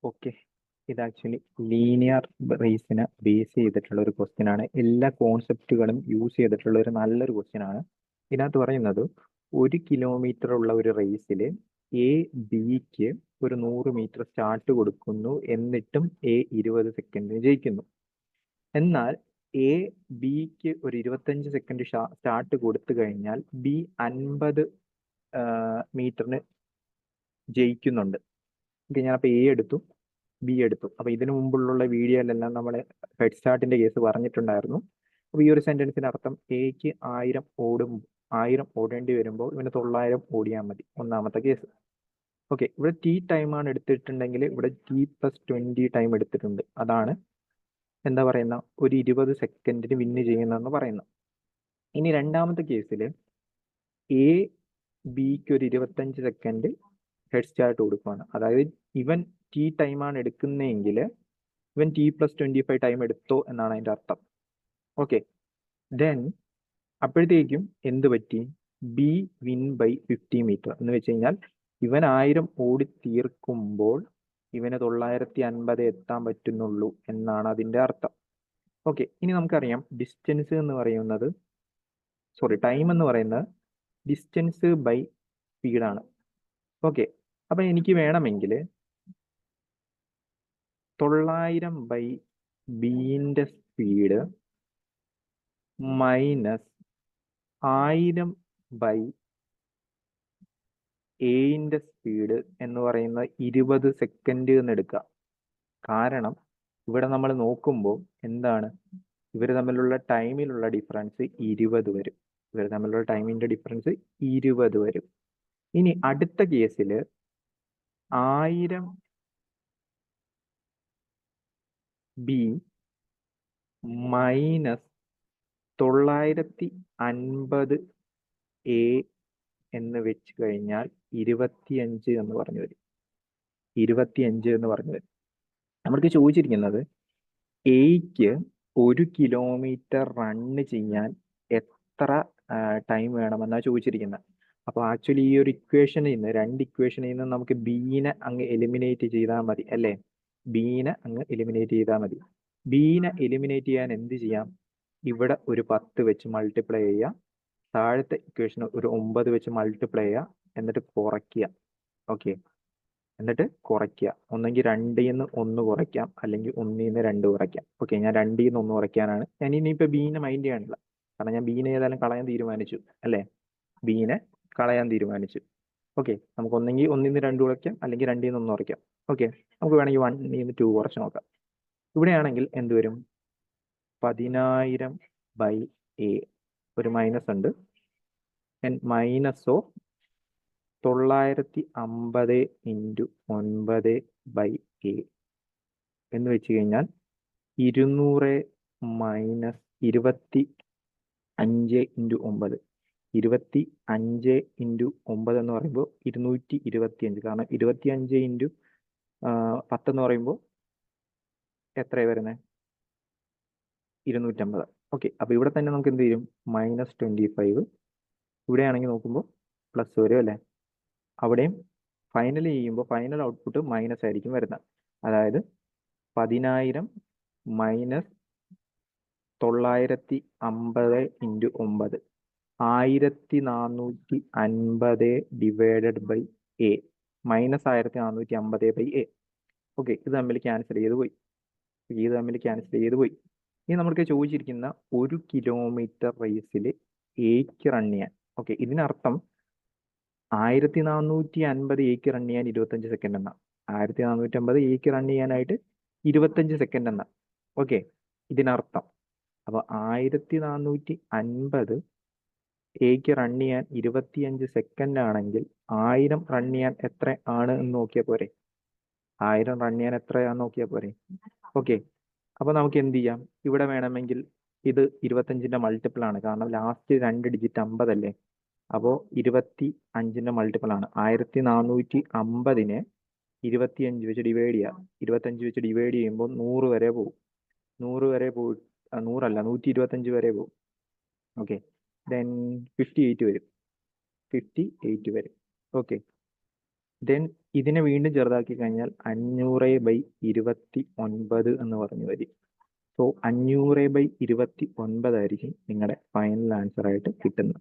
Okay, ഇത് actually linear റേസിനെ base ചെയ്തിട്ടുള്ള ഒരു ക്വസ്റ്റ്യൻ ആണ്. എല്ലാ കോൺസെപ്റ്റുകളും യൂസ് ചെയ്തിട്ടുള്ള ഒരു നല്ലൊരു ക്വസ്റ്റ്യൻ ആണ്. ഇതിനകത്ത് പറയുന്നത് 1 കിലോമീറ്റർ ഉള്ള ഒരു റേസിൽ എ ബിക്ക് ഒരു 100 മീറ്റർ സ്റ്റാർട്ട് കൊടുക്കുന്നു, എന്നിട്ടും എ 20 സെക്കൻഡിന് ജയിക്കുന്നു. എന്നാൽ എ ബിക്ക് ഒരു 25 സെക്കൻഡ് സ്റ്റാർട്ട് കൊടുത്തു കഴിഞ്ഞാൽ ബി 50 മീറ്ററിന് ജയിക്കുന്നുണ്ട്. ഞാനപ്പോൾ എ എടുത്തു, ബി എടുത്തു. അപ്പൊ ഇതിനു മുമ്പുള്ള വീഡിയോയിലെല്ലാം നമ്മൾ ഹെഡ് സ്റ്റാർട്ടിന്റെ കേസ് പറഞ്ഞിട്ടുണ്ടായിരുന്നു. അപ്പൊ ഈ ഒരു സെന്റൻസിന്റെ അർത്ഥം എക്ക് 1000 ഓടേണ്ടി വരുമ്പോൾ ഇവന് 900 ഓടിയാൽ മതി, ഒന്നാമത്തെ കേസ്. ഓക്കെ, ഇവിടെ ടി ടൈമാണ് എടുത്തിട്ടുണ്ടെങ്കിൽ ഇവിടെ T+20 ടൈം എടുത്തിട്ടുണ്ട്. അതാണ് എന്താ പറയുന്ന ഒരു 20 സെക്കൻഡിന് വിന്ന് ചെയ്യുന്നതെന്ന് പറയുന്നത്. ഇനി രണ്ടാമത്തെ കേസിൽ എ ബിക്ക് ഒരു 25 സെക്കൻഡ് ഹെഡ് സ്റ്റാർട്ട് കൊടുക്കുകയാണ്. അതായത് ഇവൻ ടി ടൈമാണ് എടുക്കുന്നതെങ്കിൽ ഇവൻ T+25 ടൈം എടുത്തോ എന്നാണ് അതിന്റെ അർത്ഥം. ഓക്കെ, ദെൻ അപ്പോഴത്തേക്കും എന്ത് പറ്റി? ബി വിൻ ബൈ 50 മീറ്റർ എന്ന് വെച്ച് കഴിഞ്ഞാൽ ഇവൻ 1000 ഓടി തീർക്കുമ്പോൾ ഇവന് 950 എത്താൻ പറ്റുന്നുള്ളൂ എന്നാണ് അതിന്റെ അർത്ഥം. ഓക്കെ, ഇനി നമുക്കറിയാം ഡിസ്റ്റൻസ് എന്ന് പറയുന്നത്, ടൈം എന്ന് പറയുന്നത് ഡിസ്റ്റൻസ് ബൈ സ്പീഡാണ്. ഓക്കെ, അപ്പൊ എനിക്ക് വേണമെങ്കിൽ 900 ബൈ ബിന്റെ സ്പീഡ് മൈനസ് 1000 ബൈ എന്റെ സ്പീഡ് എന്ന് പറയുന്ന 20 സെക്കൻഡ് എന്ന് എടുക്കുക. കാരണം ഇവിടെ നമ്മൾ നോക്കുമ്പോൾ എന്താണ്, ഇവർ തമ്മിലുള്ള ടൈമിലുള്ള ഡിഫറൻസ് 20 വരും. ഇവർ തമ്മിലുള്ള ടൈമിന്റെ ഡിഫറൻസ് 20 വരും. ഇനി അടുത്ത കേസിൽ 1000 ബി മൈനസ് 950 എ എന്ന് വെച്ച് കഴിഞ്ഞാൽ 25 എന്ന് പറഞ്ഞു വരും. 25 എന്ന് പറഞ്ഞു വരും. നമ്മൾക്ക് ചോദിച്ചിരിക്കുന്നത് എക്ക് 1 കിലോമീറ്റർ റണ്ണ് ചെയ്യാൻ എത്ര ടൈം വേണമെന്നാണ് ചോദിച്ചിരിക്കുന്നത്. അപ്പോൾ ആക്ച്വലി ഈ ഒരു ഇക്വേഷനിൽ നിന്ന്, രണ്ട് ഇക്വേഷനിൽ നിന്ന് നമുക്ക് ബീനെ അങ്ങ് എലിമിനേറ്റ് ചെയ്താൽ മതി അല്ലേ? ബീനെ അങ്ങ് എലിമിനേറ്റ് ചെയ്താൽ മതി. ബീനെ എലിമിനേറ്റ് ചെയ്യാൻ എന്ത് ചെയ്യാം? ഇവിടെ ഒരു 10 വെച്ച് മൾട്ടിപ്ലൈ ചെയ്യുക, താഴത്തെ ഇക്വേഷൻ ഒരു 9 വെച്ച് മൾട്ടിപ്ലൈ ചെയ്യുക, എന്നിട്ട് കുറയ്ക്കുക. ഓക്കെ, എന്നിട്ട് കുറയ്ക്കുക. ഒന്നെങ്കിൽ 2ൽ നിന്ന് 1 കുറയ്ക്കാം, അല്ലെങ്കിൽ 1ൽ നിന്ന് 2 കുറയ്ക്കാം. ഓക്കെ, ഞാൻ 2ൽ നിന്ന് 1 കുറയ്ക്കാനാണ്. ഞാൻ ഇനിയിപ്പോൾ ബീനെ മൈൻഡ് ചെയ്യാനില്ല, കാരണം ഞാൻ ബീനെ ഏതായാലും കളയാൻ തീരുമാനിച്ചു അല്ലേ? ബീനെ കളയാൻ തീരുമാനിച്ചു. ഓക്കെ, നമുക്ക് ഒന്നെങ്കിൽ 1ൽ നിന്ന് 2 കുറയ്ക്കാം, അല്ലെങ്കിൽ 2ൽ നിന്ന് 1 കുറയ്ക്കാം. ഓക്കെ, നമുക്ക് വേണമെങ്കിൽ 1ൽ നിന്ന് 2 കുറച്ച് നോക്കാം. ഇവിടെയാണെങ്കിൽ എന്ത് വരും? 10000 ബൈ എ, ഒരു മൈനസ് ഉണ്ട്, minus of 950 into 9 by A എന്ന് വെച്ച് കഴിഞ്ഞാൽ 200 മൈനസ് 25 ഇൻറ്റു 9. 25 ഇൻറ്റു 9 എന്ന് പറയുമ്പോൾ 225. കാരണം 25 ഇൻറ്റു 10 എന്ന് പറയുമ്പോൾ എത്രയാണ് വരുന്നത്? 250. ഓക്കെ, അപ്പൊ ഇവിടെ തന്നെ നമുക്ക് എന്ത് ചെയ്യും? -25. ഇവിടെയാണെങ്കിൽ നോക്കുമ്പോൾ പ്ലസ് വരും അല്ലേ? അവിടെയും ഫൈനൽ ചെയ്യുമ്പോൾ ഫൈനൽ ഔട്ട്പുട്ട് മൈനസ് ആയിരിക്കും വരുന്നത്. അതായത് 10000 minus 950 into 9, 1450 divided by A, minus 1450 by A. Okay, ഇത് തമ്മിൽ ക്യാൻസൽ ചെയ്ത് പോയി. ഇനി നമുക്ക് ചോദിച്ചിരിക്കുന്ന 1 കിലോമീറ്റർ റേസിൽ എക്ക് റൺ ചെയ്യാൻ. ഓക്കെ, ഇതിനർത്ഥം 1450 എക്ക് റൺ ചെയ്യാൻ 25 സെക്കൻഡ് എന്നാ. 1450 എക്ക് റൺ ചെയ്യാനായിട്ട് 25 സെക്കൻഡ് എന്നാ. ഓക്കെ, ഇതിനർത്ഥം അപ്പൊ 1450 എക്ക് റൺ ചെയ്യാൻ 25 സെക്കൻഡ് ആണെങ്കിൽ 1000 റൺ ചെയ്യാൻ എത്ര ആണ് എന്ന് നോക്കിയാൽ പോരെ? 1000 റൺ ചെയ്യാൻ എത്രയാന്ന് നോക്കിയാൽ പോരെ? ഓക്കെ, അപ്പൊ നമുക്ക് എന്ത് ചെയ്യാം? ഇവിടെ വേണമെങ്കിൽ ഇത് 25ന്റെ മൾട്ടിപ്പിൾ ആണ്, കാരണം ലാസ്റ്റ് 2 ഡിജിറ്റ് 50 അല്ലേ? അപ്പോൾ 25ന്റെ മൾട്ടിപ്പിൾ ആണ്. 1450നെ 25 വെച്ച് ഡിവൈഡ് ചെയ്യുക. 25 വെച്ച് ഡിവൈഡ് ചെയ്യുമ്പോൾ 100 വരെ പോകും. 100 വരെ പോയി, 100 അല്ല 125 വരെ പോകും. ഓക്കെ, ദെൻ 58 വരും. 58 വരും. ഓക്കെ, ദെൻ ഇതിനെ വീണ്ടും ചെറുതാക്കി കഴിഞ്ഞാൽ 500/29 എന്ന് പറഞ്ഞു വരും. സോ 500/29 ആയിരിക്കും നിങ്ങളുടെ ഫൈനൽ ആൻസർ ആയിട്ട് കിട്ടുന്നത്.